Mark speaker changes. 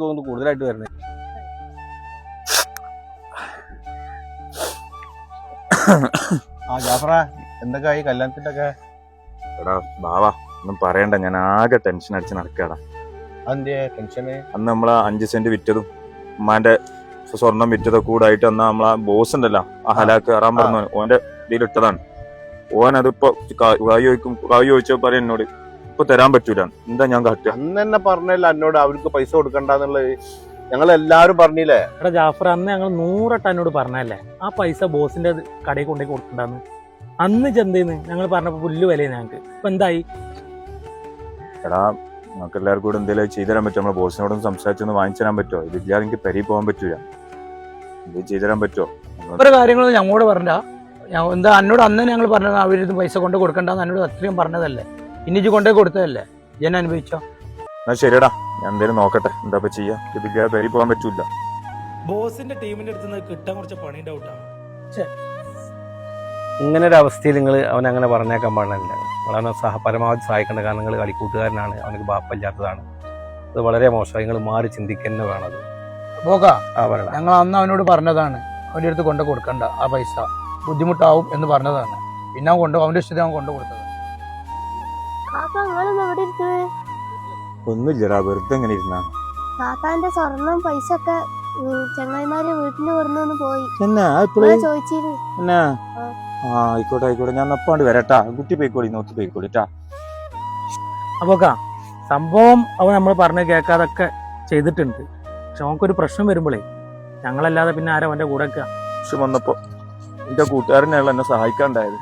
Speaker 1: തോന്നുന്നു കൂടുതലായിട്ട് വരുന്നത്. ജാഫറ, എന്തൊക്കെയായി കല്യാണത്തിന്റെ ഒക്കെ?
Speaker 2: എടാ ബാവാ ഒന്നും പറയണ്ട, ഞാൻ ആകെ ടെൻഷൻ അടിച്ച് നടക്കടാ.
Speaker 1: അതെന്താ ടെൻഷന്?
Speaker 2: അന്ന് നമ്മളെ 5 സെന്റ് വിറ്റതും ഉമ്മാന്റെ സ്വർണം വിറ്റതൊക്കെ കൂടായിട്ട് അന്ന് നമ്മളെ ബോസ് ഉണ്ടല്ലോ ആ ഹലാക്ക് കയറാൻ പറഞ്ഞു, ഓന്റെ ഇതിലിട്ടതാണ്. ഓൻ അതിപ്പോ കായ് ചോദിച്ചോ പറയാം എന്നോട് ഇപ്പൊ തരാൻ പറ്റൂല. എന്താ ഞാൻ കാട്ടുക?
Speaker 1: അന്ന് തന്നെ പറഞ്ഞല്ലോ എന്നോട് അവർക്ക് പൈസ കൊടുക്കണ്ടെന്നുള്ളത്. ഞങ്ങൾ എല്ലാരും പറഞ്ഞില്ലേ?
Speaker 3: എടാ ജാഫർ, അന്ന് ഞങ്ങൾ 100 വട്ടം എന്നോട് പറഞ്ഞല്ലേ ആ പൈസ ബോസിന്റെ കടയിൽ കൊണ്ടുപോയി കൊടുക്കണ്ടെന്ന്. അന്ന് ചെന്തേന്ന് ഞങ്ങൾ പറഞ്ഞപ്പോ പുല്ല് വില ഞങ്ങൾക്ക്. ഇപ്പൊ എന്തായി?
Speaker 2: എടാ നമുക്ക് എല്ലാവർക്കും കൂടെ എന്തെങ്കിലും ചെയ്തു തരാൻ പറ്റുമോ? നമ്മളെ ബോസിനോടൊന്ന് സംസാരിച്ചൊന്ന് വാങ്ങിച്ചു തരാൻ പറ്റുമോ? ഇതില്ലാതെ എനിക്ക് പെരി പോകാൻ പറ്റൂല. എന്തെങ്കിലും ചെയ്തു തരാൻ പറ്റുമോ?
Speaker 4: ഒരു കാര്യങ്ങളും ഞങ്ങളോട് പറഞ്ഞ എന്താ എന്നോട് അന്ന് ഞങ്ങൾ പറഞ്ഞത് അവരിത് പൈസ കൊണ്ട് കൊടുക്കണ്ടെന്ന് എന്നോട് അത്രയും പറഞ്ഞതല്ലേ. ഇന്നിച്ച് കൊണ്ടേ കൊടുത്തതല്ലേ, ഞാൻ അനുഭവിച്ചോ?
Speaker 2: എന്നാ ശരിയടാ, ഞാൻ എന്തേലും നോക്കട്ടെ, എന്താ ചെയ്യാ. ഇതില്ലാതെ പെരി പോകാൻ പറ്റൂല.
Speaker 3: ബോസിന്റെ ടീമിന്റെ അടുത്ത് നിന്ന് കിട്ടാൻ കുറച്ച് പണി ഡൗട്ടാണ്.
Speaker 1: ഇങ്ങനെ ഒരു അവസ്ഥയിൽ നിങ്ങൾ അവൻ അങ്ങനെ പറഞ്ഞേക്കാൻ പാടില്ല. വളരെ പരമാവധി സഹായിക്കേണ്ട. കാരണം നിങ്ങൾ കളിക്കൂട്ടുകാരനാണ്, അവനക്ക് ബാപ്പല്ലാത്തതാണ്. അത് വളരെ മോശം. നിങ്ങൾ മാറി ചിന്തിക്കുന്നത് വേണത്.
Speaker 4: പോകാ ഞങ്ങൾ അന്ന് അവനോട് പറഞ്ഞതാണ് അവൻ്റെ അടുത്ത് കൊണ്ട് കൊടുക്കണ്ട, ആ പൈസ ബുദ്ധിമുട്ടാവും എന്ന് പറഞ്ഞതാണ്. പിന്നെ അവൻ അവന്റെ ഇഷ്ടത്തിൽ അവൻ കൊണ്ടു കൊടുത്തത്.
Speaker 2: ഒന്നുമില്ലടാ, വെറുതെ എങ്ങനെ ഇരുന്നാ.
Speaker 5: താത്താന്റെ സ്വർണം പൈസ ഒക്കെ ചങ്ങായിമാര് വീട്ടിൽ കൊടുന്നു പോയി
Speaker 2: ചോദിച്ചിരുന്നു. ആയിക്കോട്ടെ ആയിക്കോട്ടെ, ഞാൻ അപ്പാണ്ട് വരട്ടാ. കുട്ടി പോയിക്കോളി, നോക്കി പോയിക്കോളിട്ടാ.
Speaker 3: അപ്പൊക്കാ സംഭവം അവൻ നമ്മൾ പറഞ്ഞ് കേൾക്കാതൊക്കെ ചെയ്തിട്ടുണ്ട്. പക്ഷെ അവനക്കൊരു പ്രശ്നം വരുമ്പോഴേ ഞങ്ങളല്ലാതെ പിന്നെ ആരാ അവന്റെ കൂടെ
Speaker 2: പക്ഷെ വന്നപ്പോ എന്റെ കൂട്ടുകാരനെയാണ് എന്നെ സഹായിക്കാണ്ടായത്.